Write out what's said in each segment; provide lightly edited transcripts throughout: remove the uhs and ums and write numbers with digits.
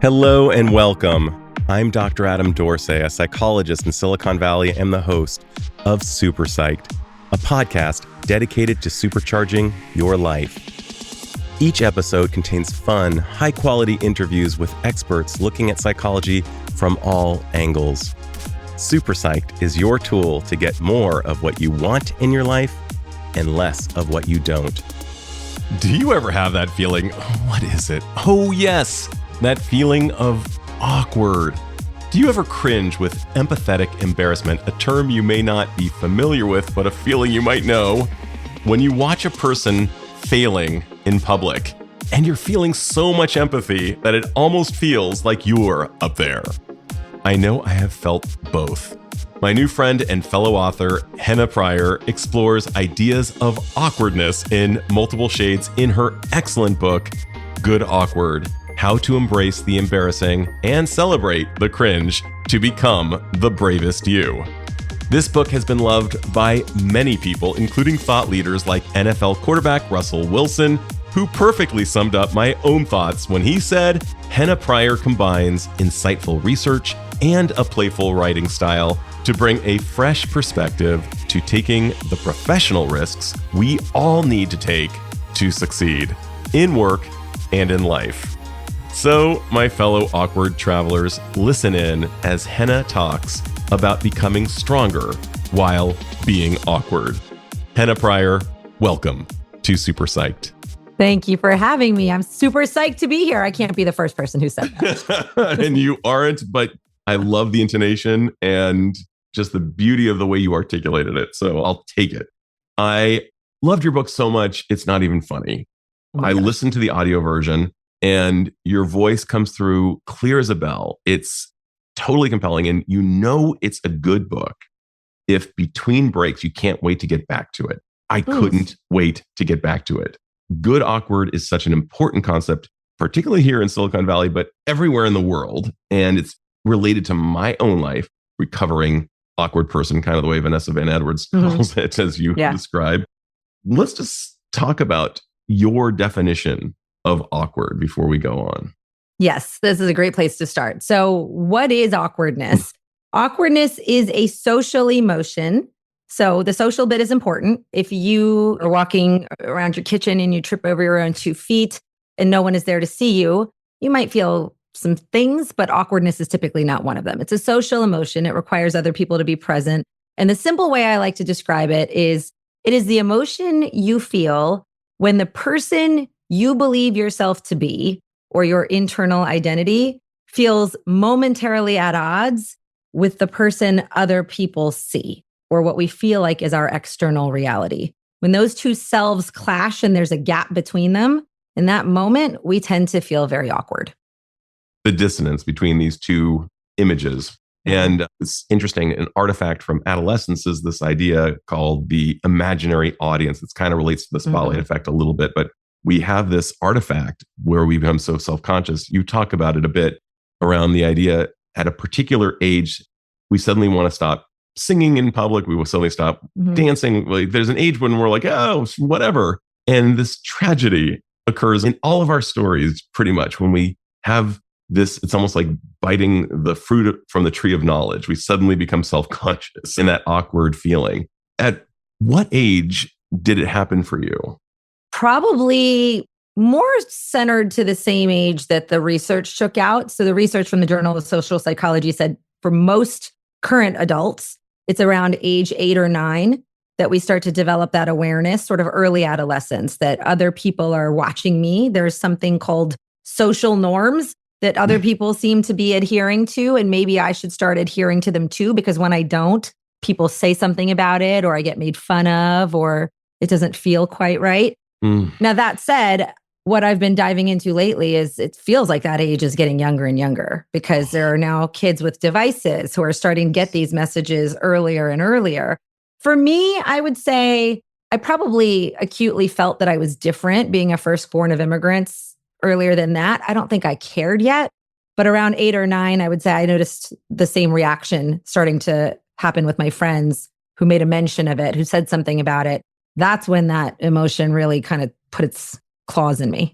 Hello and welcome. I'm Dr. Adam Dorsay, a psychologist in Silicon Valley and the host of Super Psyched, a podcast dedicated to supercharging your life. Each episode contains fun, high-quality interviews with experts looking at psychology from all angles. Super Psyched is your tool to get more of what you want in your life and less of what you don't. Do you ever have that feeling? What is it? Oh, yes. That feeling of awkward. Do you ever cringe with empathetic embarrassment, a term you may not be familiar with, but a feeling you might know? When you watch a person failing in public and you're feeling so much empathy that it almost feels like you're up there. I know I have felt both. My new friend and fellow author, Henna Pryor, explores ideas of awkwardness in multiple shades in her excellent book, Good Awkward: How to Embrace the Embarrassing and Celebrate the Cringe to Become the Bravest You. This book has been loved by many people, including thought leaders like NFL quarterback Russell Wilson, who perfectly summed up my own thoughts when he said, Henna Pryor combines insightful research and a playful writing style to bring a fresh perspective to taking the professional risks we all need to take to succeed in work and in life. So, my fellow awkward travelers, listen in as Henna talks about becoming stronger while being awkward. Henna Pryor, welcome to Super Psyched. Thank you for having me. I'm super psyched to be here. I can't be the first person who said that. And you aren't, but I love the intonation and just the beauty of the way you articulated it. So I'll take it. I loved your book so much, it's not even funny. I listened to the audio version and your voice comes through clear as a bell. It's totally compelling. And you know it's a good book if between breaks, you can't wait to get back to it. I couldn't wait to get back to it. Good awkward is such an important concept, particularly here in Silicon Valley, but everywhere in the world. And it's related to my own life, recovering awkward person, kind of the way Vanessa Van Edwards calls it, as you describe. Let's just talk about your definition of awkward before we go on. Yes, this is a great place to start. So what is awkwardness? Awkwardness is a social emotion. So the social bit is important. If you are walking around your kitchen and you trip over your own 2 feet and no one is there to see you, you might feel some things, but awkwardness is typically not one of them. It's a social emotion. It requires other people to be present. And the simple way I like to describe it is the emotion you feel when the person you believe yourself to be, or your internal identity, feels momentarily at odds with the person other people see, or what we feel like is our external reality. When those two selves clash and there's a gap between them, in that moment, we tend to feel very awkward. The dissonance between these two images. And it's interesting, an artifact from adolescence is this idea called the imaginary audience. It kind of relates to the spotlight effect a little bit, but we have this artifact where we become so self-conscious. You talk about it a bit around the idea at a particular age, we suddenly want to stop singing in public. We will suddenly stop dancing. Like, there's an age when we're like, oh, whatever. And this tragedy occurs in all of our stories, pretty much, when we have this, it's almost like biting the fruit from the tree of knowledge. We suddenly become self-conscious in that awkward feeling. At what age did it happen for you? Probably more centered to the same age that the research took out. So the research from the Journal of Social Psychology said for most current adults, it's around age 8 or 9 that we start to develop that awareness, sort of early adolescence, that other people are watching me. There's something called social norms that other people seem to be adhering to, and maybe I should start adhering to them too, because when I don't, people say something about it, or I get made fun of, or it doesn't feel quite right. Now, that said, what I've been diving into lately is it feels like that age is getting younger and younger, because there are now kids with devices who are starting to get these messages earlier and earlier. For me, I would say I probably acutely felt that I was different being a firstborn of immigrants. Earlier than that, I don't think I cared yet. But around 8 or 9, I would say I noticed the same reaction starting to happen with my friends who made a mention of it, who said something about it. That's when that emotion really kind of put its claws in me.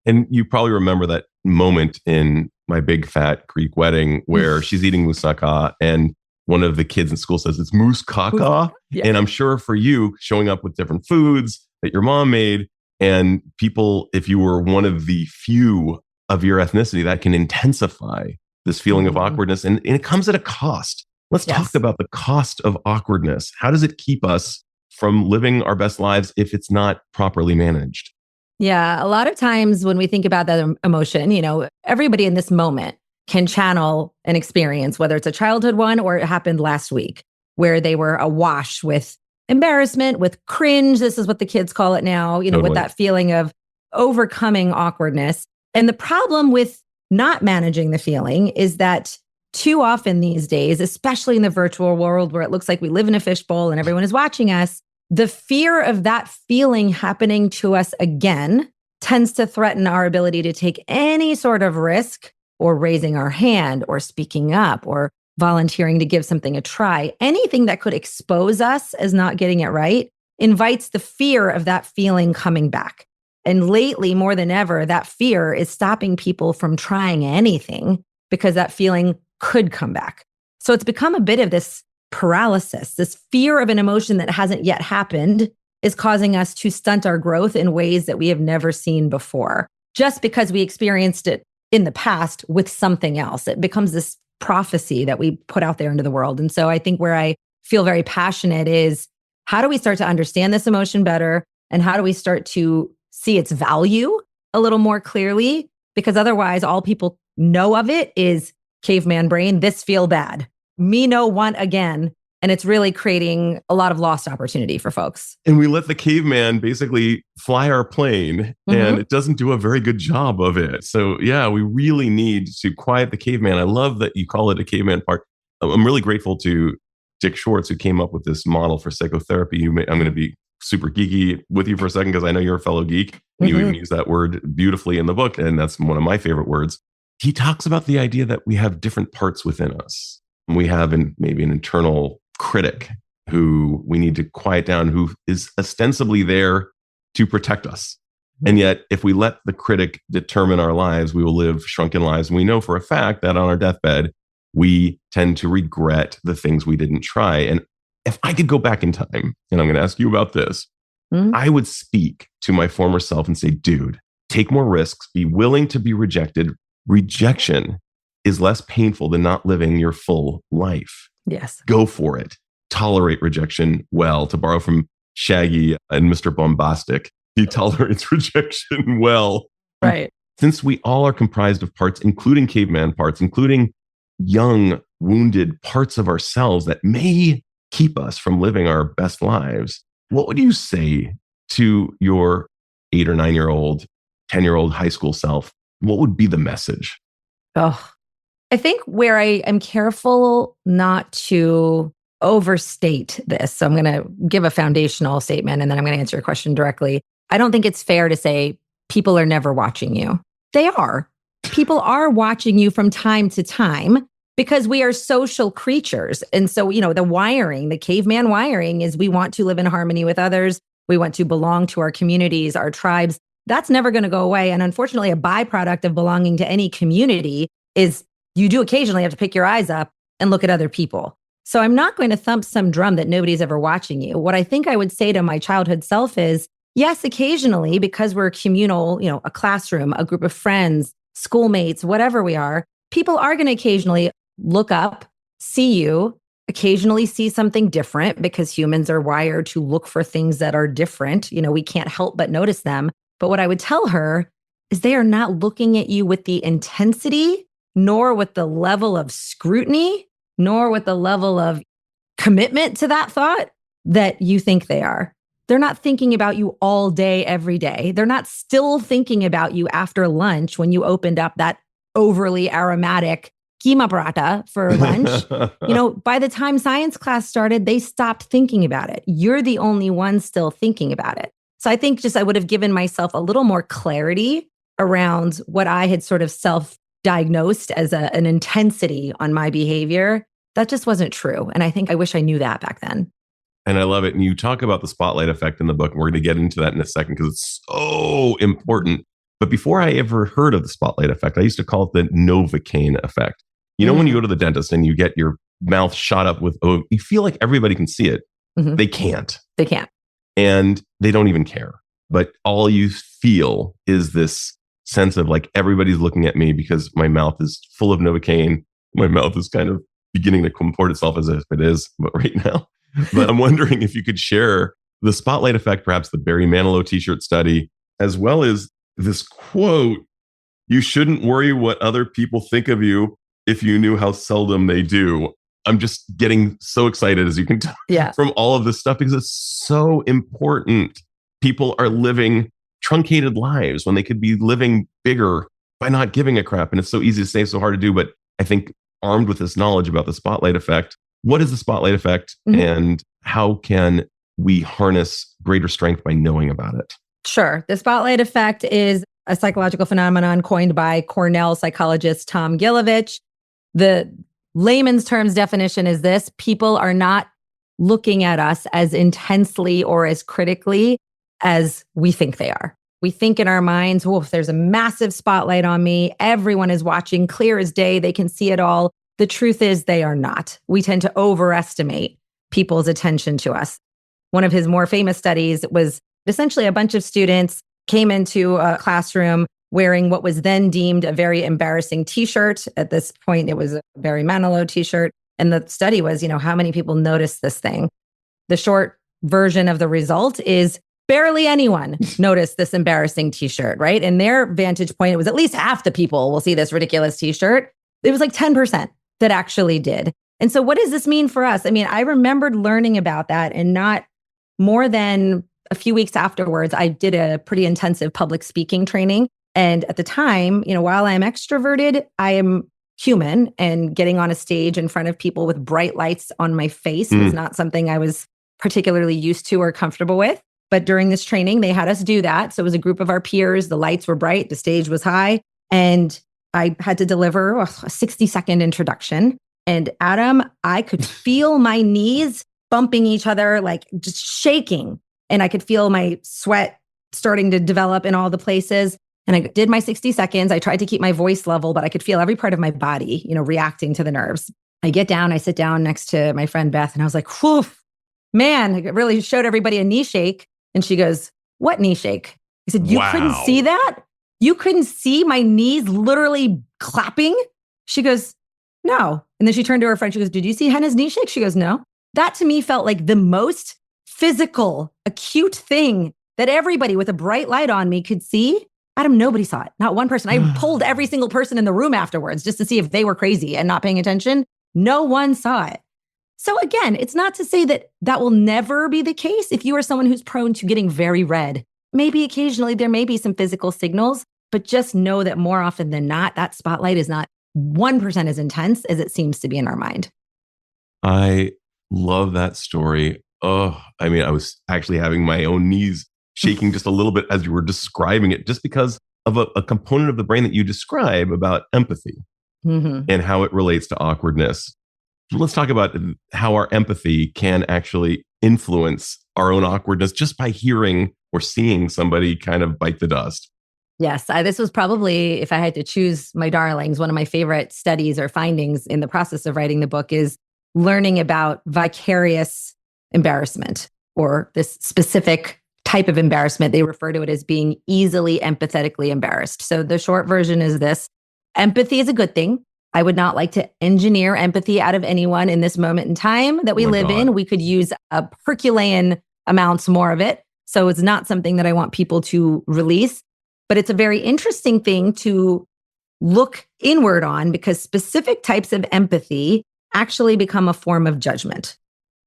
And you probably remember that moment in My Big Fat Greek Wedding, where she's eating moussaka and one of the kids in school says it's moose caca. Yeah. And I'm sure for you, showing up with different foods that your mom made, and people, if you were one of the few of your ethnicity, that can intensify this feeling of awkwardness. And it comes at a cost. Let's talk about the cost of awkwardness. How does it keep us from living our best lives if it's not properly managed? Yeah, a lot of times when we think about that emotion, everybody in this moment can channel an experience, whether it's a childhood one or it happened last week, where they were awash with embarrassment, with cringe. This is what the kids call it now, Totally. With that feeling of overcoming awkwardness. And the problem with not managing the feeling is that too often these days, especially in the virtual world where it looks like we live in a fishbowl and everyone is watching us, the fear of that feeling happening to us again tends to threaten our ability to take any sort of risk or raising our hand or speaking up or volunteering to give something a try. Anything that could expose us as not getting it right invites the fear of that feeling coming back. And lately, more than ever, that fear is stopping people from trying anything because that feeling could come back. So it's become a bit of this paralysis. This fear of an emotion that hasn't yet happened is causing us to stunt our growth in ways that we have never seen before, just because we experienced it in the past with something else. It becomes this prophecy that we put out there into the world. And so I think where I feel very passionate is, how do we start to understand this emotion better? And how do we start to see its value a little more clearly? Because otherwise, all people know of it is caveman brain, this feel bad. Me no want again. And it's really creating a lot of lost opportunity for folks. And we let the caveman basically fly our plane, and it doesn't do a very good job of it. So yeah, we really need to quiet the caveman. I love that you call it a caveman part. I'm really grateful to Dick Schwartz, who came up with this model for psychotherapy. I'm going to be super geeky with you for a second because I know you're a fellow geek. You even use that word beautifully in the book, and that's one of my favorite words. He talks about the idea that we have different parts within us. We have maybe an internal critic who we need to quiet down, who is ostensibly there to protect us. And yet, if we let the critic determine our lives, we will live shrunken lives. And we know for a fact that on our deathbed, we tend to regret the things we didn't try. And if I could go back in time, and I'm going to ask you about this, I would speak to my former self and say, dude, take more risks, be willing to be rejected. Rejection is less painful than not living your full life. Yes. Go for it. Tolerate rejection well. To borrow from Shaggy and Mr. Bombastic, he tolerates rejection well. Right. Since we all are comprised of parts, including caveman parts, including young, wounded parts of ourselves that may keep us from living our best lives, what would you say to your 8 or 9-year-old, 10-year-old high school self? What would be the message? Oh, I think where I am careful not to overstate this. So I'm going to give a foundational statement and then I'm going to answer your question directly. I don't think it's fair to say people are never watching you. They are. People are watching you from time to time because we are social creatures. And so, the caveman wiring is we want to live in harmony with others. We want to belong to our communities, our tribes. That's never going to go away. And unfortunately, a byproduct of belonging to any community is you do occasionally have to pick your eyes up and look at other people. So I'm not going to thump some drum that nobody's ever watching you. What I think I would say to my childhood self is, yes, occasionally, because we're communal, a classroom, a group of friends, schoolmates, whatever we are, people are going to occasionally look up, see you, occasionally see something different because humans are wired to look for things that are different. We can't help but notice them. But what I would tell her is they are not looking at you with the intensity, nor with the level of scrutiny, nor with the level of commitment to that thought that you think they are. They're not thinking about you all day, every day. They're not still thinking about you after lunch when you opened up that overly aromatic keema paratha for lunch. By the time science class started, they stopped thinking about it. You're the only one still thinking about it. So I think I would have given myself a little more clarity around what I had sort of self-diagnosed as an intensity on my behavior. That just wasn't true. And I think I wish I knew that back then. And I love it. And you talk about the spotlight effect in the book, and we're going to get into that in a second because it's so important. But before I ever heard of the spotlight effect, I used to call it the Novocaine effect. You know, when you go to the dentist and you get your mouth shot up with, you feel like everybody can see it. Mhm. They can't. They can't. And they don't even care. But all you feel is this sense of like everybody's looking at me because my mouth is full of Novocaine. My mouth is kind of beginning to comport itself as if it is right now. But I'm wondering if you could share the spotlight effect, perhaps the Barry Manilow t-shirt study, as well as this quote, "You shouldn't worry what other people think of you if you knew how seldom they do." I'm just getting so excited, as you can tell, from all of this stuff, because it's so important. People are living truncated lives when they could be living bigger by not giving a crap. And it's so easy to say, so hard to do. But I think armed with this knowledge about the spotlight effect, what is the spotlight effect and how can we harness greater strength by knowing about it? Sure. The spotlight effect is a psychological phenomenon coined by Cornell psychologist Tom Gilovich. The layman's terms definition is this: people are not looking at us as intensely or as critically as we think they are. We think in our minds, if there's a massive spotlight on me, everyone is watching clear as day, they can see it all. The truth is they are not. We tend to overestimate people's attention to us. One of his more famous studies was essentially a bunch of students came into a classroom wearing what was then deemed a very embarrassing t-shirt. At this point, it was a Barry Manilow t-shirt. And the study was, how many people noticed this thing? The short version of the result is barely anyone noticed this embarrassing t-shirt, right? In their vantage point, it was at least half the people will see this ridiculous t-shirt. It was like 10% that actually did. And so what does this mean for us? I mean, I remembered learning about that, and not more than a few weeks afterwards, I did a pretty intensive public speaking training. And at the time, while I'm extroverted, I am human, and getting on a stage in front of people with bright lights on my face was not something I was particularly used to or comfortable with. But during this training, they had us do that. So it was a group of our peers. The lights were bright. The stage was high. And I had to deliver a 60-second introduction. And Adam, I could feel my knees bumping each other, like just shaking. And I could feel my sweat starting to develop in all the places. And I did my 60 seconds. I tried to keep my voice level, but I could feel every part of my body, reacting to the nerves. I get down, I sit down next to my friend Beth, and I was like, whew, man, it really showed everybody a knee shake. And she goes, "What knee shake?" I said, "You couldn't see that? You couldn't see my knees literally clapping?" She goes, "No." And then she turned to her friend. She goes, "Did you see Henna's knee shake?" She goes, "No." That to me felt like the most physical, acute thing that everybody with a bright light on me could see. Adam, nobody saw it. Not one person. I polled every single person in the room afterwards just to see if they were crazy and not paying attention. No one saw it. So again, it's not to say that that will never be the case. If you are someone who's prone to getting very red, maybe occasionally there may be some physical signals, but just know that more often than not, that spotlight is not 1% as intense as it seems to be in our mind. I love that story. Oh, I mean, I was actually having my own knees shaking just a little bit as you were describing it, just because of a component of the brain that you describe about empathy and how it relates to awkwardness. Let's talk about how our empathy can actually influence our own awkwardness just by hearing or seeing somebody kind of bite the dust. Yes, this was probably, if I had to choose my darlings, one of my favorite studies or findings in the process of writing the book is learning about vicarious embarrassment, or this specific type of embarrassment. They refer to it as being easily empathetically embarrassed. So the short version is this: empathy is a good thing. I would not like to engineer empathy out of anyone in this moment in time that we live in. We could use a Herculean amounts more of it. So it's not something that I want people to release. But it's a very interesting thing to look inward on, because specific types of empathy actually become a form of judgment.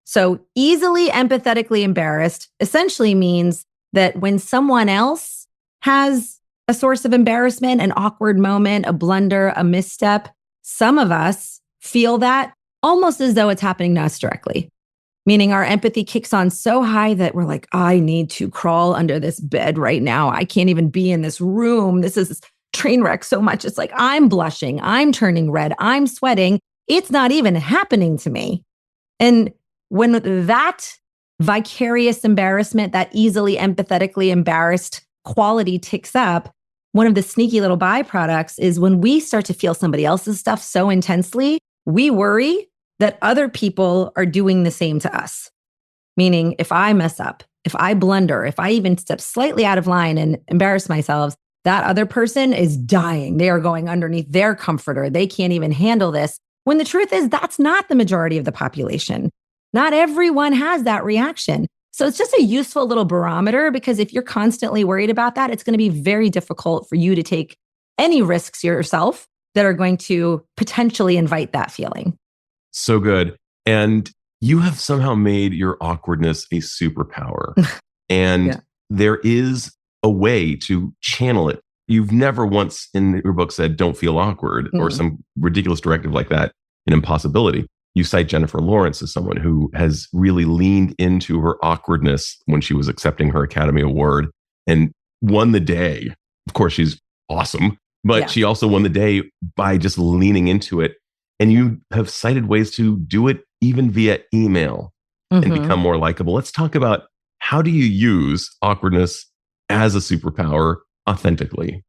So easily empathetically embarrassed essentially means that when someone else has a source of embarrassment, an awkward moment, a blunder, a misstep, some of us feel that almost as though it's happening to us directly, meaning our empathy kicks on so high that we're like, I need to crawl under this bed right now. I can't even be in this room. This is train wreck so much. It's like, I'm blushing, I'm turning red, I'm sweating. It's not even happening to me. And when that vicarious embarrassment, that easily empathetically embarrassed quality ticks up, one of the sneaky little byproducts is when we start to feel somebody else's stuff so intensely, we worry that other people are doing the same to us. Meaning, if I mess up, if I blunder, if I even step slightly out of line and embarrass myself, that other person is dying. They are going underneath their comforter. They can't even handle this. When the truth is, that's not the majority of the population. Not everyone has that reaction. So it's just a useful little barometer, because if you're constantly worried about that, it's going to be very difficult for you to take any risks yourself that are going to potentially invite that feeling. So good. And you have somehow made your awkwardness a superpower. And there is a way to channel it. You've never once in your book said, don't feel awkward, or some ridiculous directive like that, an impossibility. You cite Jennifer Lawrence as someone who has really leaned into her awkwardness when she was accepting her Academy Award and won the day. Of course, she's awesome, but she also won the day by just leaning into it. And you have cited ways to do it even via email and become more likable. Let's talk about, how do you use awkwardness as a superpower authentically?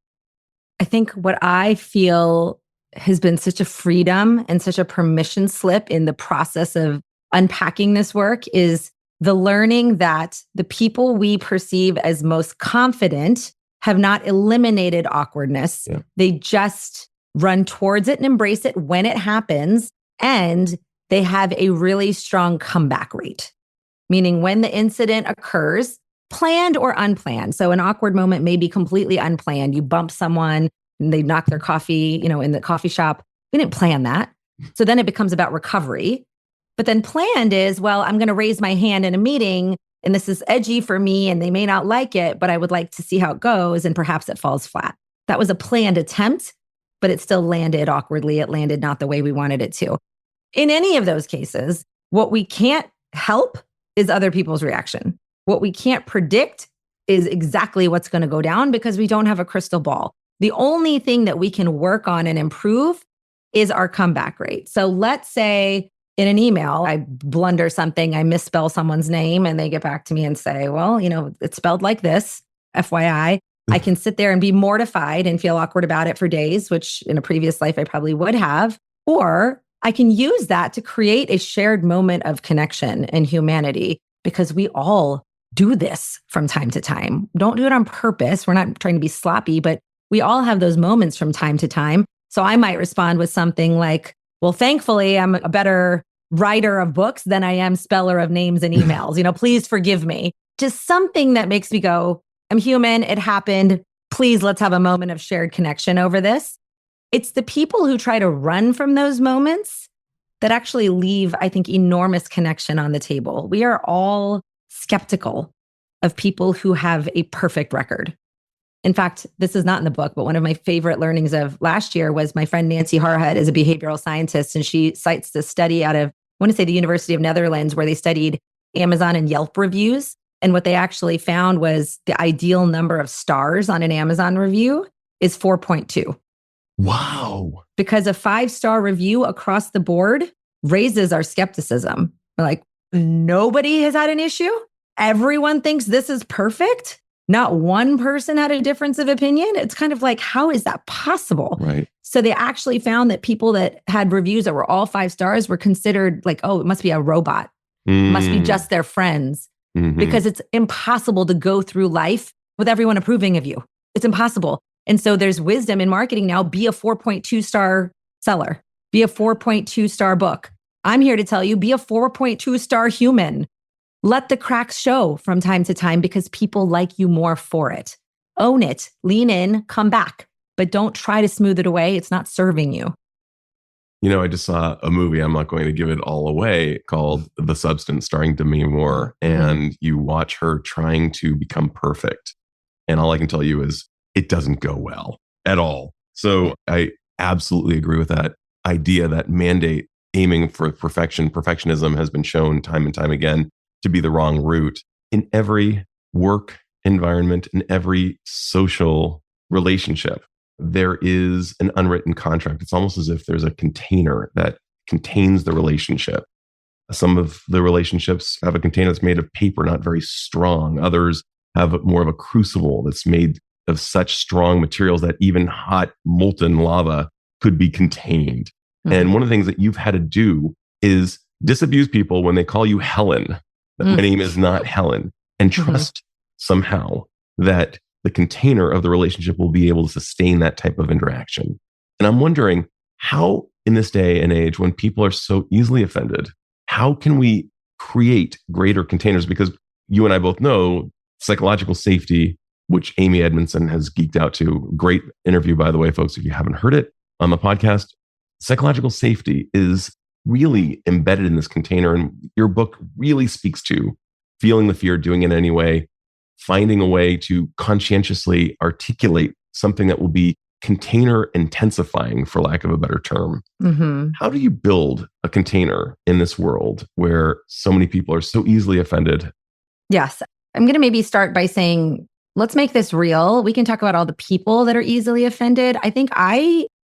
I think what I feel has been such a freedom and such a permission slip in the process of unpacking this work is the learning that the people we perceive as most confident have not eliminated awkwardness. Yeah. They just run towards it and embrace it when it happens. And they have a really strong comeback rate, meaning when the incident occurs, planned or unplanned. So an awkward moment may be completely unplanned. You bump someone and they knock their coffee, in the coffee shop. We didn't plan that. So then it becomes about recovery. But then planned is, well, I'm going to raise my hand in a meeting and this is edgy for me and they may not like it, but I would like to see how it goes. And perhaps it falls flat. That was a planned attempt, but it still landed awkwardly. It landed not the way we wanted it to. In any of those cases, what we can't help is other people's reaction. What we can't predict is exactly what's going to go down because we don't have a crystal ball. The only thing that we can work on and improve is our comeback rate. So let's say in an email, I blunder something, I misspell someone's name, and they get back to me and say, well, it's spelled like this, FYI. I can sit there and be mortified and feel awkward about it for days, which in a previous life I probably would have. Or I can use that to create a shared moment of connection and humanity, because we all do this from time to time. Don't do it on purpose. We're not trying to be sloppy, but we all have those moments from time to time. So I might respond with something like, well, thankfully, I'm a better writer of books than I am speller of names and emails. Please forgive me. Just something that makes me go, I'm human. It happened. Please, let's have a moment of shared connection over this. It's the people who try to run from those moments that actually leave, I think, enormous connection on the table. We are all skeptical of people who have a perfect record. In fact, this is not in the book, but one of my favorite learnings of last year was my friend Nancy Harhead is a behavioral scientist, and she cites this study out of, I want to say, the University of Netherlands, where they studied Amazon and Yelp reviews. And what they actually found was the ideal number of stars on an Amazon review is 4.2. Wow. Because a 5-star review across the board raises our skepticism. We're like, nobody has had an issue. Everyone thinks this is perfect. Not one person had a difference of opinion. It's kind of like, how is that possible? Right. So they actually found that people that had reviews that were all 5 stars were considered like, oh, it must be a robot. Must be just their friends. Because it's impossible to go through life with everyone approving of you. It's impossible. And so there's wisdom in marketing now. Be a 4.2 star seller. Be a 4.2 star book. I'm here to tell you, be a 4.2 star human. Let the cracks show from time to time because people like you more for it. Own it, lean in, come back, but don't try to smooth it away. It's not serving you. I just saw a movie, I'm not going to give it all away, called The Substance, starring Demi Moore. And you watch her trying to become perfect. And all I can tell you is it doesn't go well at all. So I absolutely agree with that idea, that mandate aiming for perfectionism has been shown time and time again to be the wrong route in every work environment, in every social relationship. There is an unwritten contract. It's almost as if there's a container that contains the relationship. Some of the relationships have a container that's made of paper, not very strong. Others have more of a crucible that's made of such strong materials that even hot molten lava could be contained. And one of the things that you've had to do is disabuse people when they call you Helen, that my name is not Helen, and trust somehow that the container of the relationship will be able to sustain that type of interaction. And I'm wondering how, in this day and age, when people are so easily offended, how can we create greater containers? Because you and I both know psychological safety, which Amy Edmondson has geeked out to. Great interview, by the way, folks, if you haven't heard it on the podcast. Psychological safety is really embedded in this container. And your book really speaks to feeling the fear, doing it anyway, finding a way to conscientiously articulate something that will be container intensifying, for lack of a better term. How do you build a container in this world where so many people are so easily offended? Yes. I'm going to maybe start by saying, let's make this real. We can talk about all the people that are easily offended. I think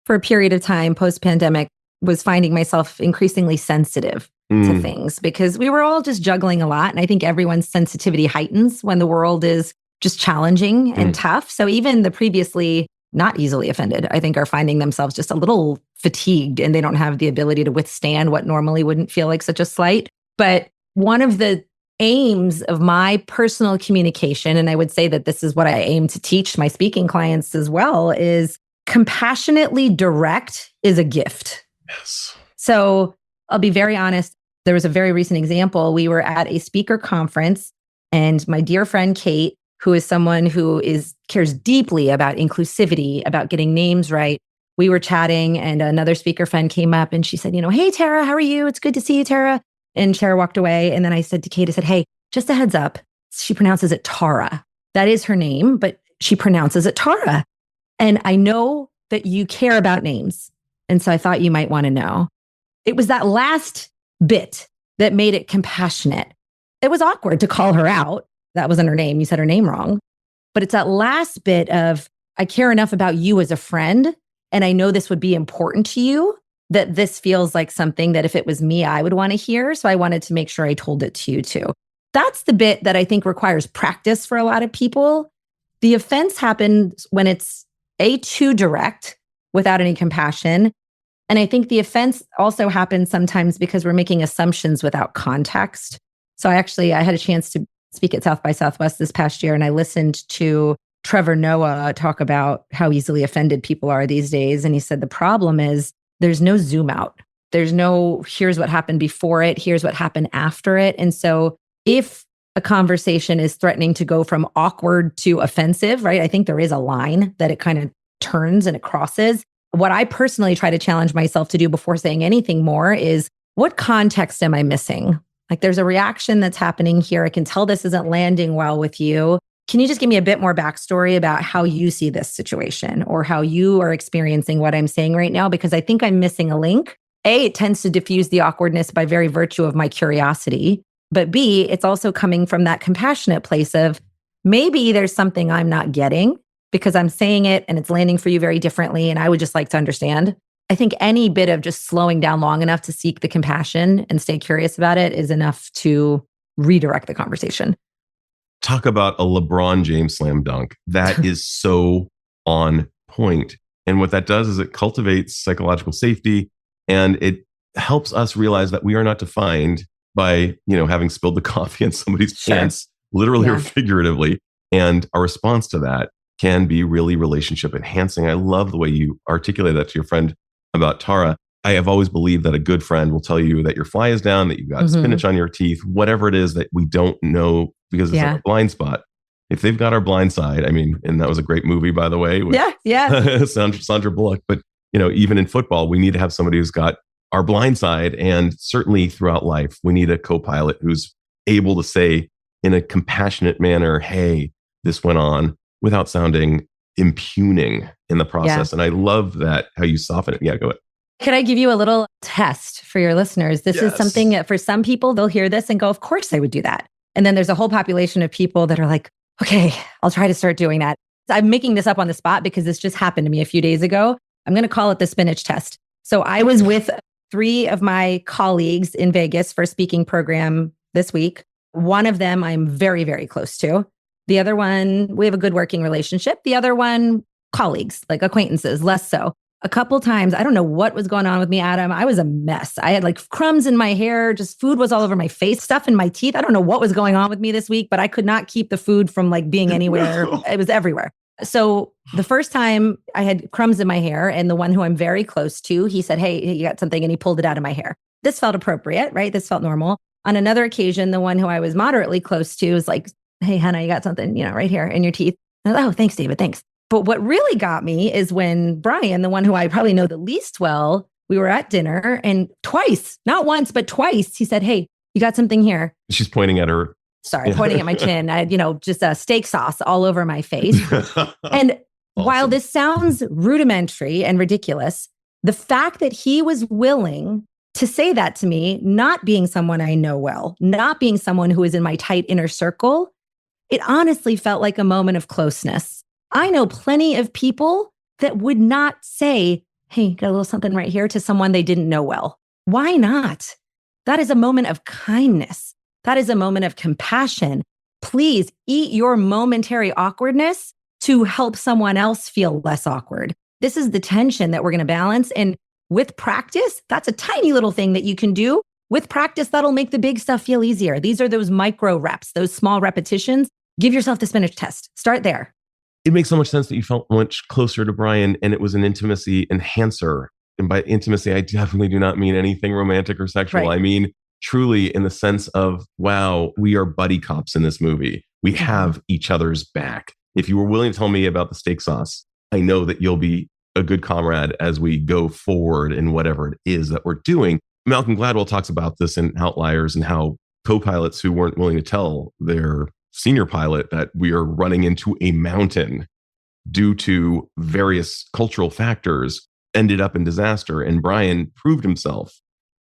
for a period of time post-pandemic, was finding myself increasingly sensitive to things because we were all just juggling a lot. And I think everyone's sensitivity heightens when the world is just challenging and tough. So even the previously not easily offended, I think, are finding themselves just a little fatigued and they don't have the ability to withstand what normally wouldn't feel like such a slight. But one of the aims of my personal communication, and I would say that this is what I aim to teach my speaking clients as well, is compassionately direct is a gift. Yes. So I'll be very honest. There was a very recent example. We were at a speaker conference and my dear friend, Kate, who is someone who cares deeply about inclusivity, about getting names right. We were chatting and another speaker friend came up and she said, hey, Tara, how are you? It's good to see you, Tara. And Tara walked away. And then I said to Kate, I said, hey, just a heads up. She pronounces it Tara. That is her name, but she pronounces it Tara. And I know that you care about names. And so I thought you might want to know. It was that last bit that made it compassionate. It was awkward to call her out. That wasn't her name. You said her name wrong. But it's that last bit of, I care enough about you as a friend. And I know this would be important to you, that this feels like something that if it was me, I would want to hear. So I wanted to make sure I told it to you too. That's the bit that I think requires practice for a lot of people. The offense happens when it's too direct without any compassion. And I think the offense also happens sometimes because we're making assumptions without context. So I had a chance to speak at South by Southwest this past year, and I listened to Trevor Noah talk about how easily offended people are these days. And he said the problem is there's no zoom out. There's no, here's what happened before it, here's what happened after it. And so if a conversation is threatening to go from awkward to offensive, right? I think there is a line that it kind of turns and it crosses. What I personally try to challenge myself to do before saying anything more is, what context am I missing? Like there's a reaction that's happening here. I can tell this isn't landing well with you. Can you just give me a bit more backstory about how you see this situation or how you are experiencing what I'm saying right now? Because I think I'm missing a link. A, it tends to diffuse the awkwardness by very virtue of my curiosity. But B, it's also coming from that compassionate place of maybe there's something I'm not getting because I'm saying it and it's landing for you very differently. And I would just like to understand. I think any bit of just slowing down long enough to seek the compassion and stay curious about it is enough to redirect the conversation. Talk about a LeBron James slam dunk. That is so on point. And what that does is it cultivates psychological safety and it helps us realize that we are not defined by, having spilled the coffee in somebody's pants, literally or figuratively. And our response to that can be really relationship enhancing. I love the way you articulate that to your friend about Tara. I have always believed that a good friend will tell you that your fly is down, that you've got spinach on your teeth, whatever it is that we don't know because it's a blind spot. If they've got our blind side, and that was a great movie, by the way. With Sandra Bullock. But, even in football, we need to have somebody who's got our blind side. And certainly throughout life, we need a co-pilot who's able to say in a compassionate manner, hey, this went on, without sounding impugning in the process. And I love that, how you soften it. Yeah, go ahead. Could I give you a little test for your listeners? This is something that for some people, they'll hear this and go, of course I would do that. And then there's a whole population of people that are like, okay, I'll try to start doing that. I'm making this up on the spot because this just happened to me a few days ago. I'm going to call it the spinach test. So I was with 3 of my colleagues in Vegas for a speaking program this week. One of them I'm very, very close to. The other one, we have a good working relationship. The other one, colleagues, like acquaintances, less so. A couple times, I don't know what was going on with me, Adam. I was a mess. I had like crumbs in my hair, just food was all over my face, stuff in my teeth. I don't know what was going on with me this week, but I could not keep the food from like being anywhere. It was everywhere. So the first time I had crumbs in my hair, and the one who I'm very close to, he said, "Hey, you got something," and he pulled it out of my hair. This felt appropriate, right? This felt normal. On another occasion, the one who I was moderately close to was like, "Hey, Henna, you got something, right here in your teeth." And I was, "Oh, thanks, David. Thanks." But what really got me is when Brian, the one who I probably know the least well, we were at dinner and twice, not once, but twice, he said, "Hey, you got something here." She's pointing at her. Sorry, pointing at my chin. I had, just a steak sauce all over my face. And Awesome. while this sounds rudimentary and ridiculous, the fact that he was willing to say that to me, not being someone I know well, not being someone who is in my tight inner circle, it honestly felt like a moment of closeness. I know plenty of people that would not say, "Hey, got a little something right here," to someone they didn't know well. Why not? That is a moment of kindness. That is a moment of compassion. Please eat your momentary awkwardness to help someone else feel less awkward. This is the tension that we're going to balance. And with practice, that's a tiny little thing that you can do. With practice, that'll make the big stuff feel easier. These are those micro reps, those small repetitions. Give yourself the Spinach test. Start there. It makes so much sense that you felt much closer to Brian, and it was an intimacy enhancer. And by intimacy, I definitely do not mean anything romantic or sexual. Right. I mean, truly in the sense of, wow, we are buddy cops in this movie. We have each other's back. If you were willing to tell me about the steak sauce, I know that you'll be a good comrade as we go forward in whatever it is that we're doing. Malcolm Gladwell talks about this in Outliers and how co-pilots who weren't willing to tell their senior pilot that we are running into a mountain due to various cultural factors ended up in disaster. And Brian proved himself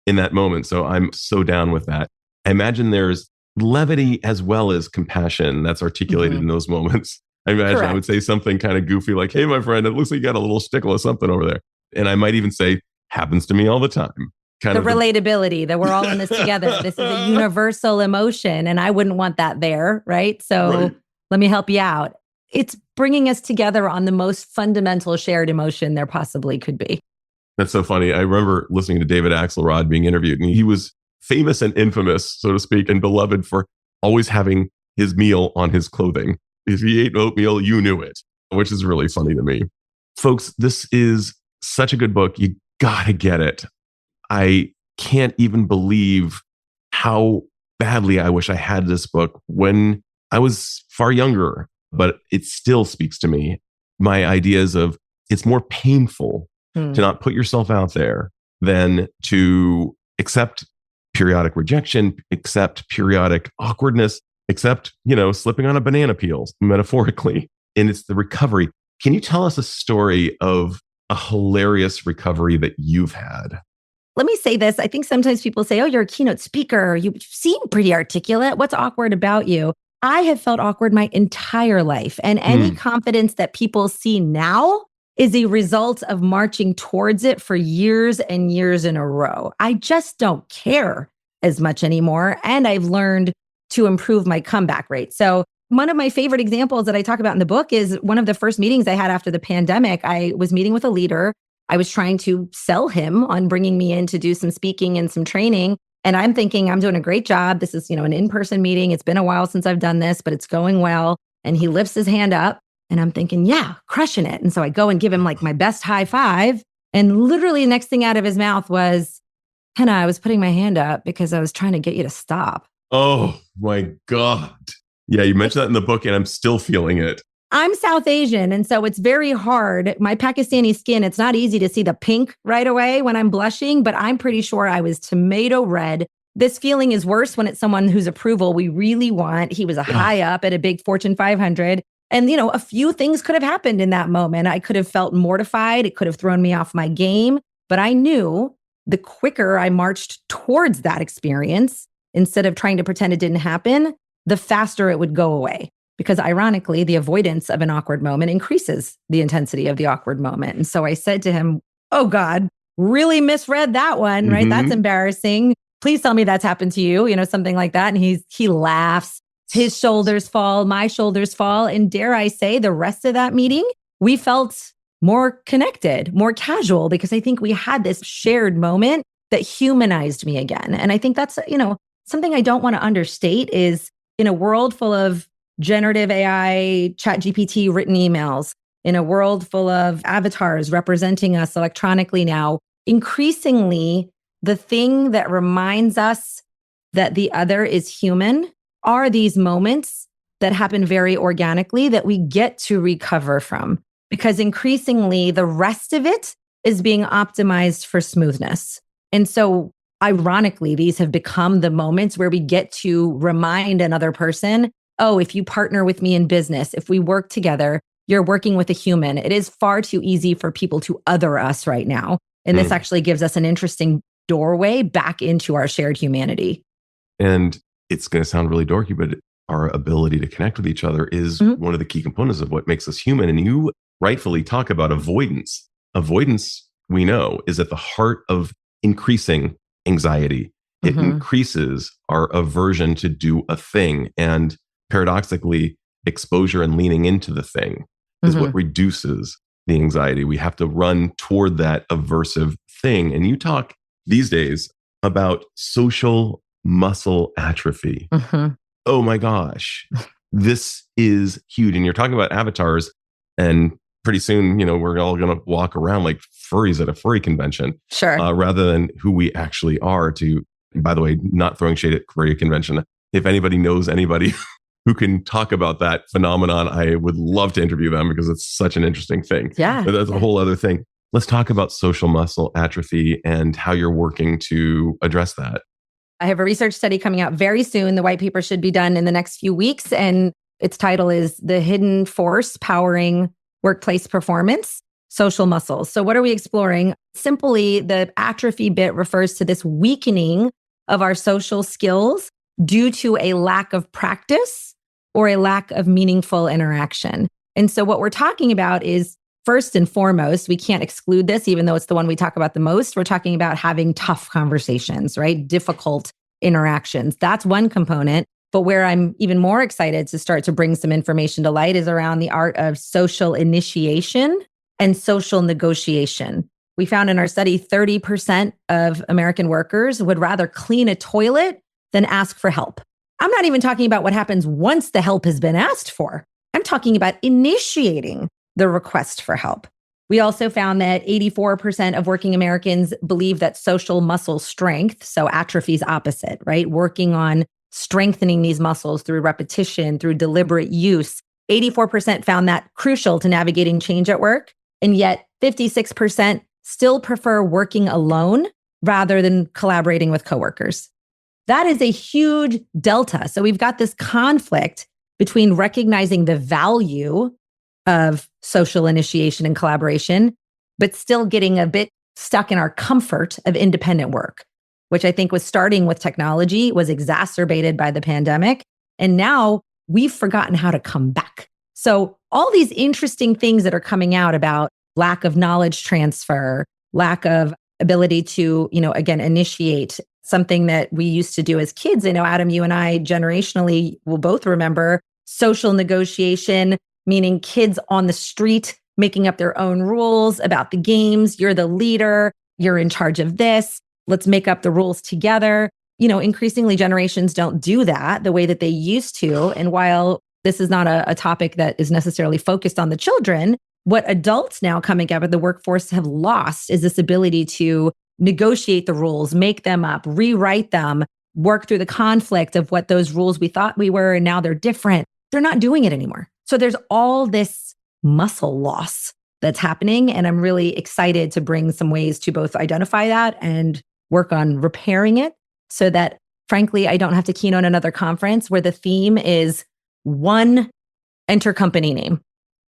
in that moment. So I'm so down with that. I imagine there's levity as well as compassion that's articulated in those moments. I imagine I would say something kind of goofy like, "Hey, my friend, it looks like you got a little stickle of something over there." And I might even say, "Happens to me all the time." The relatability that we're all in this together. This is a universal emotion, and I wouldn't want that there, right? So let me help you out. It's bringing us together on the most fundamental shared emotion there possibly could be. That's so funny. I remember listening to David Axelrod being interviewed, and he was famous and infamous, so to speak, and beloved for always having his meal on his clothing. If he ate oatmeal, you knew it, which is really funny to me. Folks, this is such a good book. You gotta get it. I can't even believe how badly I wish I had this book when I was far younger, but it still speaks to me. My ideas of it's more painful to not put yourself out there than to accept periodic rejection, accept periodic awkwardness, accept, slipping on a banana peel, metaphorically. And it's the recovery. Can you tell us a story of a hilarious recovery that you've had? Let me say this. I think sometimes people say, "Oh, you're a keynote speaker. You seem pretty articulate. What's awkward about you?" I have felt awkward my entire life. And any confidence that people see now is a result of marching towards it for years and years in a row. I just don't care as much anymore. And I've learned to improve my comeback rate. So one of my favorite examples that I talk about in the book is one of the first meetings I had after the pandemic. I was meeting with a leader. I was trying to sell him on bringing me in to do some speaking and some training. And I'm thinking, I'm doing a great job. This is, an in-person meeting. It's been a while since I've done this, but it's going well. And he lifts his hand up and I'm thinking, yeah, crushing it. And so I go and give him like my best high five. And literally the next thing out of his mouth was, "Henna, I was putting my hand up because I was trying to get you to stop." Oh my God. Yeah, you mentioned that in the book and I'm still feeling it. I'm South Asian, and so it's very hard. My Pakistani skin, it's not easy to see the pink right away when I'm blushing, but I'm pretty sure I was tomato red. This feeling is worse when it's someone whose approval we really want. He was a high up at a big Fortune 500. And, a few things could have happened in that moment. I could have felt mortified. It could have thrown me off my game. But I knew the quicker I marched towards that experience, instead of trying to pretend it didn't happen, the faster it would go away. Because ironically, the avoidance of an awkward moment increases the intensity of the awkward moment. And so I said to him, "Oh God, really misread that one, right? That's embarrassing. Please tell me that's happened to you," something like that. And he laughs. His shoulders fall, my shoulders fall. And dare I say, the rest of that meeting, we felt more connected, more casual, because I think we had this shared moment that humanized me again. And I think that's, something I don't want to understate is in a world full of generative AI, chat GPT written emails, in a world full of avatars representing us electronically now, increasingly, the thing that reminds us that the other is human are these moments that happen very organically that we get to recover from. Because increasingly, the rest of it is being optimized for smoothness. And so, ironically, these have become the moments where we get to remind another person, oh, if you partner with me in business, if we work together, you're working with a human. It is far too easy for people to other us right now. And this actually gives us an interesting doorway back into our shared humanity. And it's going to sound really dorky, but our ability to connect with each other is one of the key components of what makes us human. And you rightfully talk about avoidance. Avoidance, we know, is at the heart of increasing anxiety. It increases our aversion to do a thing. And paradoxically, exposure and leaning into the thing is what reduces the anxiety. We have to run toward that aversive thing. And you talk these days about social muscle atrophy. Oh my gosh, this is huge. And you're talking about avatars, and pretty soon, we're all going to walk around like furries at a furry convention. Sure. Rather than who we actually are. By the way, not throwing shade at furry convention. If anybody knows anybody who can talk about that phenomenon, I would love to interview them because it's such an interesting thing. Yeah. But that's a whole other thing. Let's talk about social muscle atrophy and how you're working to address that. I have a research study coming out very soon. The white paper should be done in the next few weeks. And its title is The Hidden Force Powering Workplace Performance, Social Muscles. So what are we exploring? Simply, the atrophy bit refers to this weakening of our social skills due to a lack of practice or a lack of meaningful interaction. And so what we're talking about is, first and foremost, we can't exclude this, even though it's the one we talk about the most. We're talking about having tough conversations, right? Difficult interactions. That's one component. But where I'm even more excited to start to bring some information to light is around the art of social initiation and social negotiation. We found in our study 30% of American workers would rather clean a toilet than ask for help. I'm not even talking about what happens once the help has been asked for. I'm talking about initiating the request for help. We also found that 84% of working Americans believe that social muscle strength, so atrophy's opposite, right? Working on strengthening these muscles through repetition, through deliberate use. 84% found that crucial to navigating change at work. And yet 56% still prefer working alone rather than collaborating with coworkers. That is a huge delta. So we've got this conflict between recognizing the value of social initiation and collaboration, but still getting a bit stuck in our comfort of independent work, which I think was starting with technology, was exacerbated by the pandemic. And now we've forgotten how to come back. So all these interesting things that are coming out about lack of knowledge transfer, lack of ability to, again, initiate something that we used to do as kids. I know, Adam, you and I generationally will both remember social negotiation, meaning kids on the street making up their own rules about the games. You're the leader. You're in charge of this. Let's make up the rules together. Increasingly generations don't do that the way that they used to. And while this is not a topic that is necessarily focused on the children, what adults now coming up in the workforce have lost is this ability to negotiate the rules, make them up, rewrite them, work through the conflict of what those rules we thought we were, and now they're different. They're not doing it anymore. So there's all this muscle loss that's happening. And I'm really excited to bring some ways to both identify that and work on repairing it so that, frankly, I don't have to keynote another conference where the theme is one intercompany name.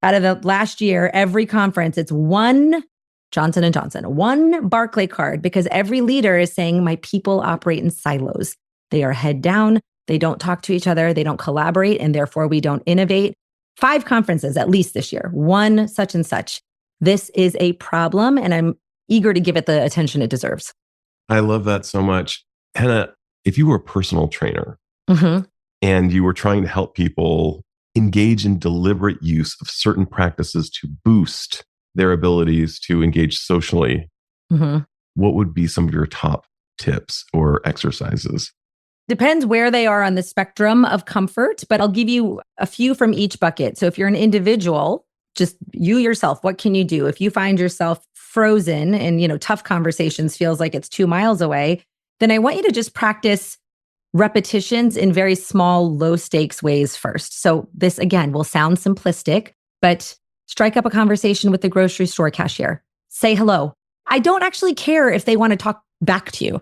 Out of the last year, every conference, it's one Johnson & Johnson, one Barclay card, because every leader is saying, my people operate in silos. They are head down. They don't talk to each other. They don't collaborate. And therefore, we don't innovate. 5 conferences, at least this year, one such and such. This is a problem, and I'm eager to give it the attention it deserves. I love that so much. Henna, if you were a personal trainer, and you were trying to help people engage in deliberate use of certain practices to boost their abilities to engage socially, what would be some of your top tips or exercises? Depends where they are on the spectrum of comfort, but I'll give you a few from each bucket. So if you're an individual, just you yourself, what can you do? If you find yourself frozen and, tough conversations feels like it's 2 miles away, then I want you to just practice repetitions in very small, low stakes ways first. So this, again, will sound simplistic, but strike up a conversation with the grocery store cashier. Say hello. I don't actually care if they want to talk back to you.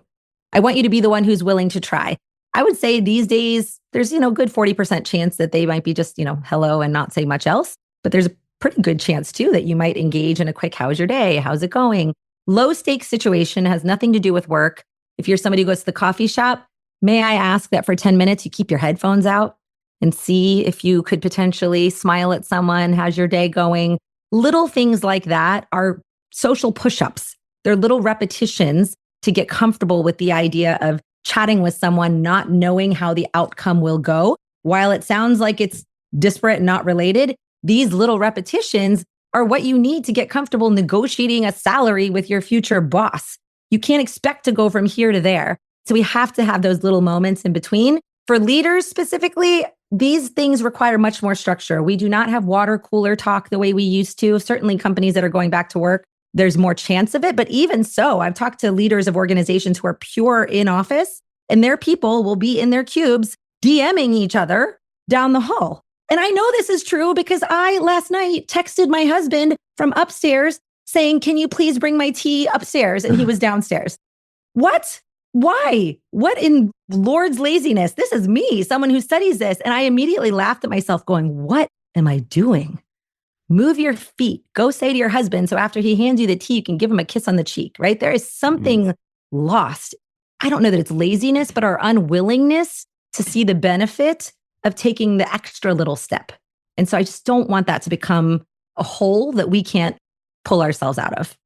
I want you to be the one who's willing to try. I would say these days, there's, good 40% chance that they might be just, hello and not say much else. But there's a pretty good chance too that you might engage in a quick, how's your day? How's it going? Low stakes situation has nothing to do with work. If you're somebody who goes to the coffee shop, may I ask that for 10 minutes you keep your headphones out and see if you could potentially smile at someone? How's your day going? Little things like that are social push-ups. They're little repetitions to get comfortable with the idea of chatting with someone, not knowing how the outcome will go. While it sounds like it's disparate and not related, these little repetitions are what you need to get comfortable negotiating a salary with your future boss. You can't expect to go from here to there. So we have to have those little moments in between. For leaders specifically, these things require much more structure. We do not have water cooler talk the way we used to. Certainly companies that are going back to work, there's more chance of it. But even so, I've talked to leaders of organizations who are pure in office, and their people will be in their cubes DMing each other down the hall. And I know this is true because I last night texted my husband from upstairs saying, can you please bring my tea upstairs? And he was downstairs. What? Why? What in Lord's laziness? This is me, someone who studies this. And I immediately laughed at myself going, what am I doing? Move your feet. Go say to your husband. So after he hands you the tea, you can give him a kiss on the cheek, right? There is something lost. I don't know that it's laziness, but our unwillingness to see the benefit of taking the extra little step. And so I just don't want that to become a hole that we can't pull ourselves out of.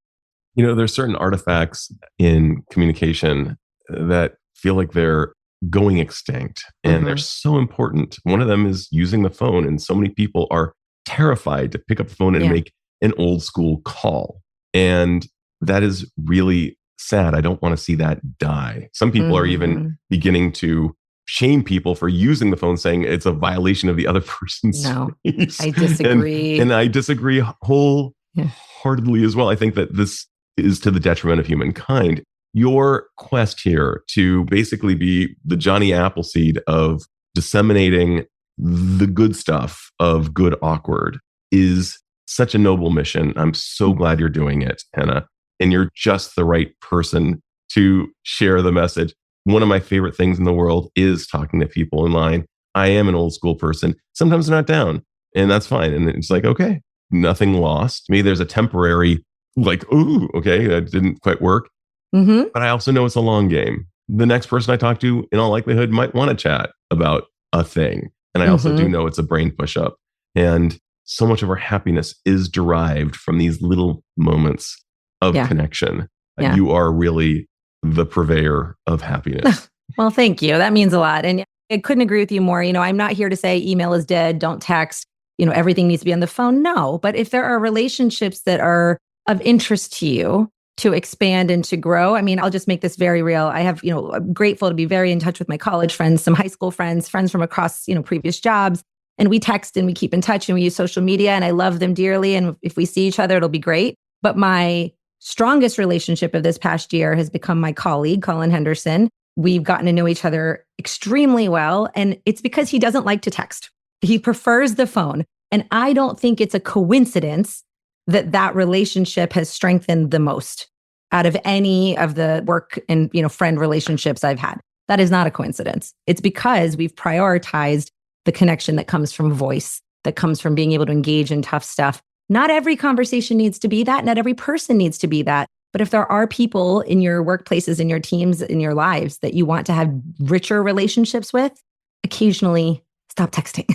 There's certain artifacts in communication that feel like they're going extinct and they're so important. One of them is using the phone. And so many people are terrified to pick up the phone and make an old school call. And that is really sad. I don't want to see that die. Some people are even beginning to shame people for using the phone, saying it's a violation of the other person's space. I disagree. And I disagree wholeheartedly as well. I think that this is to the detriment of humankind. Your quest here to basically be the Johnny Appleseed of disseminating the good stuff of good awkward is such a noble mission. I'm so glad you're doing it, Henna. And you're just the right person to share the message. One of my favorite things in the world is talking to people in line. I am an old school person. Sometimes they're not down, and that's fine. And it's like, okay, nothing lost. Maybe there's a temporary, like, ooh, okay, that didn't quite work. But I also know it's a long game. The next person I talk to, in all likelihood, might want to chat about a thing. And I also do know it's a brain push-up. And so much of our happiness is derived from these little moments of connection. You are really the purveyor of happiness. Well, thank you. That means a lot. And I couldn't agree with you more. I'm not here to say email is dead, don't text, everything needs to be on the phone. No, but if there are relationships that are of interest to you to expand and to grow, I'll just make this very real. I have, I'm grateful to be very in touch with my college friends, some high school friends from across, previous jobs. And we text and we keep in touch and we use social media and I love them dearly. And if we see each other, it'll be great. But my strongest relationship of this past year has become my colleague, Colin Henderson. We've gotten to know each other extremely well. And it's because he doesn't like to text. He prefers the phone. And I don't think it's a coincidence that relationship has strengthened the most out of any of the work and, friend relationships I've had. That is not a coincidence. It's because we've prioritized the connection that comes from voice, that comes from being able to engage in tough stuff. Not every conversation needs to be that. Not every person needs to be that. But if there are people in your workplaces, in your teams, in your lives that you want to have richer relationships with, occasionally stop texting,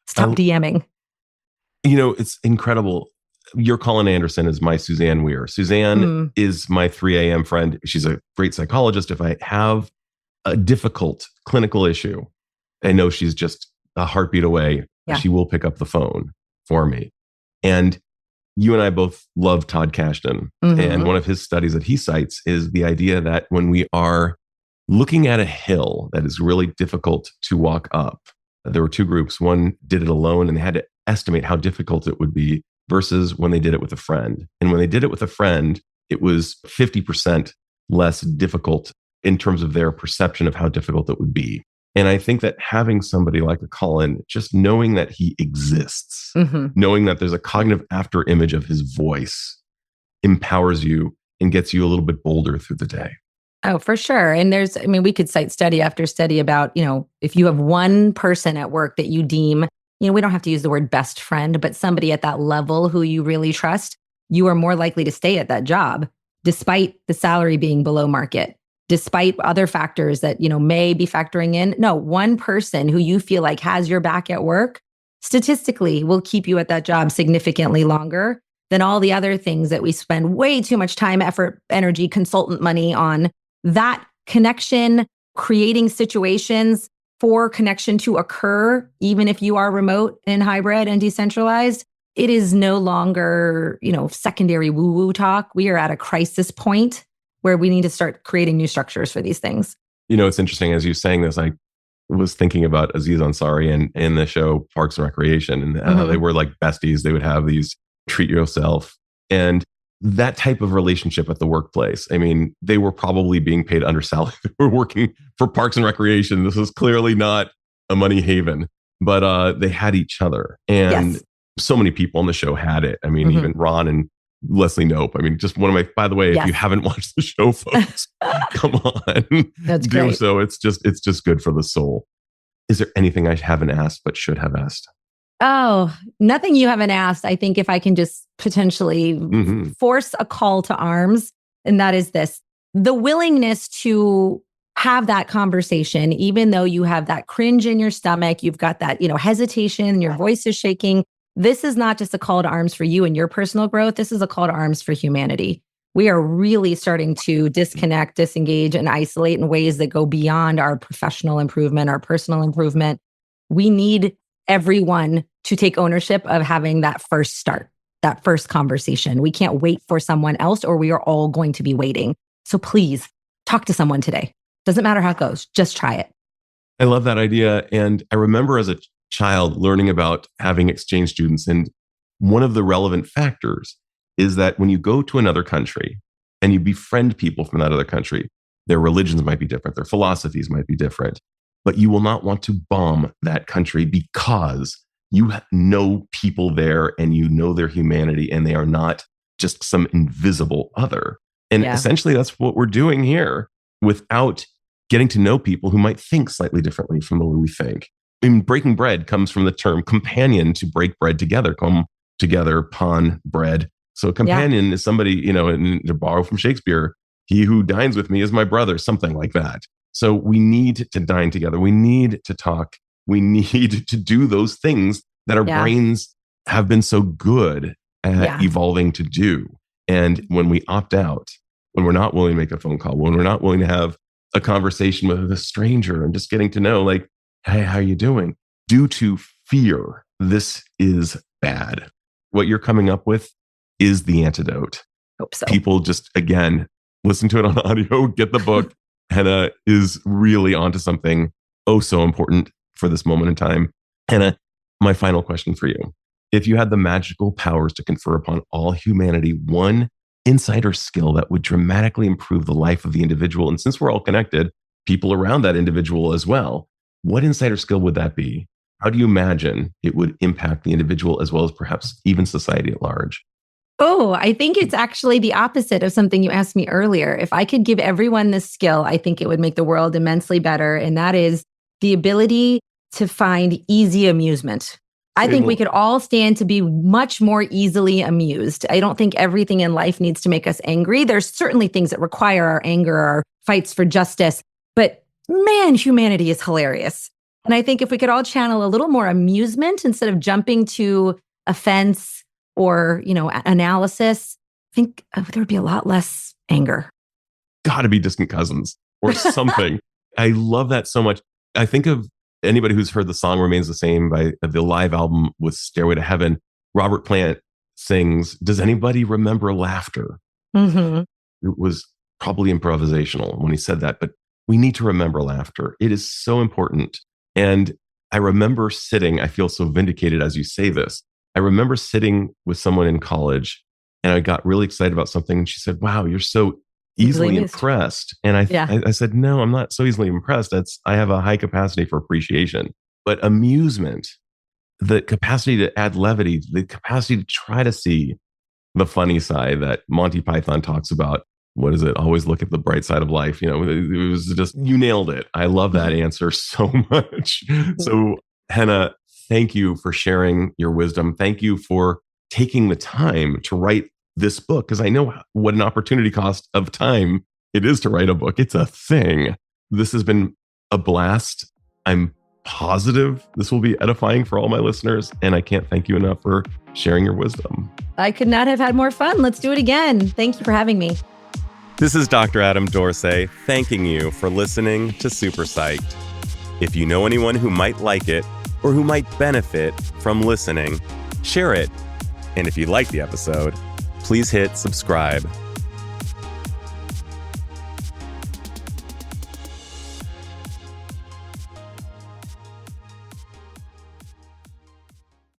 stop DMing. It's incredible. Your Colin Anderson is my Suzanne Weir. Suzanne is my 3 a.m. friend. She's a great psychologist. If I have a difficult clinical issue, I know she's just a heartbeat away. Yeah. She will pick up the phone for me. And you and I both love Todd Kashdan. And one of his studies that he cites is the idea that when we are looking at a hill that is really difficult to walk up, there were two groups. One did it alone and they had to estimate how difficult it would be versus when they did it with a friend. And when they did it with a friend, it was 50% less difficult in terms of their perception of how difficult it would be. And I think that having somebody like a Colin, just knowing that he exists, knowing that there's a cognitive after image of his voice empowers you and gets you a little bit bolder through the day. Oh, for sure. And we could cite study after study about, if you have one person at work that you deem, we don't have to use the word best friend, but somebody at that level who you really trust, you are more likely to stay at that job, despite the salary being below market, despite other factors that, may be factoring in. No, one person who you feel like has your back at work, statistically will keep you at that job significantly longer than all the other things that we spend way too much time, effort, energy, consultant money on. That connection, creating situations for connection to occur, even if you are remote and hybrid and decentralized, it is no longer, secondary woo-woo talk. We are at a crisis point where we need to start creating new structures for these things. It's interesting as you're saying this, I was thinking about Aziz Ansari and in the show Parks and Recreation, and they were like besties. They would have these treat yourself. And that type of relationship at the workplace. They were probably being paid under salary. They were working for Parks and Recreation. This was clearly not a money haven, but they had each other. And so many people on the show had it. Even Ron and Leslie Knope. Just one of my, by the way, if you haven't watched the show, folks, come on. That's do great. So. It's just good for the soul. Is there anything I haven't asked but should have asked? Oh, nothing you haven't asked. I think if I can just potentially force a call to arms, and that is this, the willingness to have that conversation, even though you have that cringe in your stomach, you've got that, hesitation, your voice is shaking. This is not just a call to arms for you and your personal growth. This is a call to arms for humanity. We are really starting to disconnect, disengage, and isolate in ways that go beyond our professional improvement, our personal improvement. We need everyone to take ownership of having that first start, that first conversation. We can't wait for someone else, or we are all going to be waiting. So please talk to someone today. Doesn't matter how it goes. Just try it. I love that idea. And I remember as a child learning about having exchange students. And one of the relevant factors is that when you go to another country and you befriend people from that other country, their religions might be different, their philosophies might be different, but you will not want to bomb that country because you know people there and you know their humanity and they are not just some invisible other. And essentially that's what we're doing here without getting to know people who might think slightly differently from the way we think. Breaking bread comes from the term companion, to break bread together, come together upon bread. So a companion is somebody, and to borrow from Shakespeare, he who dines with me is my brother, something like that. So we need to dine together. We need to talk. We need to do those things that our brains have been so good at evolving to do. And when we opt out, when we're not willing to make a phone call, when we're not willing to have a conversation with a stranger and just getting to know, like, hey, how are you doing? Due to fear, this is bad. What you're coming up with is the antidote. Hope so. People just, again, listen to it on audio, get the book. Henna is really onto something so important for this moment in time. Henna, my final question for you. If you had the magical powers to confer upon all humanity one insight or skill that would dramatically improve the life of the individual, and since we're all connected, people around that individual as well, what insight or skill would that be? How do you imagine it would impact the individual as well as perhaps even society at large? Oh, I think it's actually the opposite of something you asked me earlier. If I could give everyone this skill, I think it would make the world immensely better. And that is the ability to find easy amusement. I think we could all stand to be much more easily amused. I don't think everything in life needs to make us angry. There's certainly things that require our anger, our fights for justice. But man, humanity is hilarious. And I think if we could all channel a little more amusement instead of jumping to offense or, analysis, I think there would be a lot less anger. Got to be distant cousins or something. I love that so much. I think of anybody who's heard the song Remains the Same by the live album with Stairway to Heaven, Robert Plant sings, does anybody remember laughter? Mm-hmm. It was probably improvisational when he said that, but we need to remember laughter. It is so important. And I remember sitting, I feel so vindicated as you say this. I remember sitting with someone in college and I got really excited about something. And she said, wow, you're so easily impressed. And I said, no, I'm not so easily impressed. I have a high capacity for appreciation, but amusement, the capacity to add levity, the capacity to try to see the funny side that Monty Python talks about. What is it? Always look at the bright side of life. You know, it was just, you nailed it. I love that answer so much. So Henna, thank you for sharing your wisdom. Thank you for taking the time to write this book, because I know what an opportunity cost of time it is to write a book. It's a thing. This has been a blast. I'm positive this will be edifying for all my listeners, and I can't thank you enough for sharing your wisdom. I could not have had more fun. Let's do it again. Thank you for having me. This is Dr. Adam Dorsay thanking you for listening to Super Psyched. If you know anyone who might like it or who might benefit from listening, share it. And if you like the episode, please hit subscribe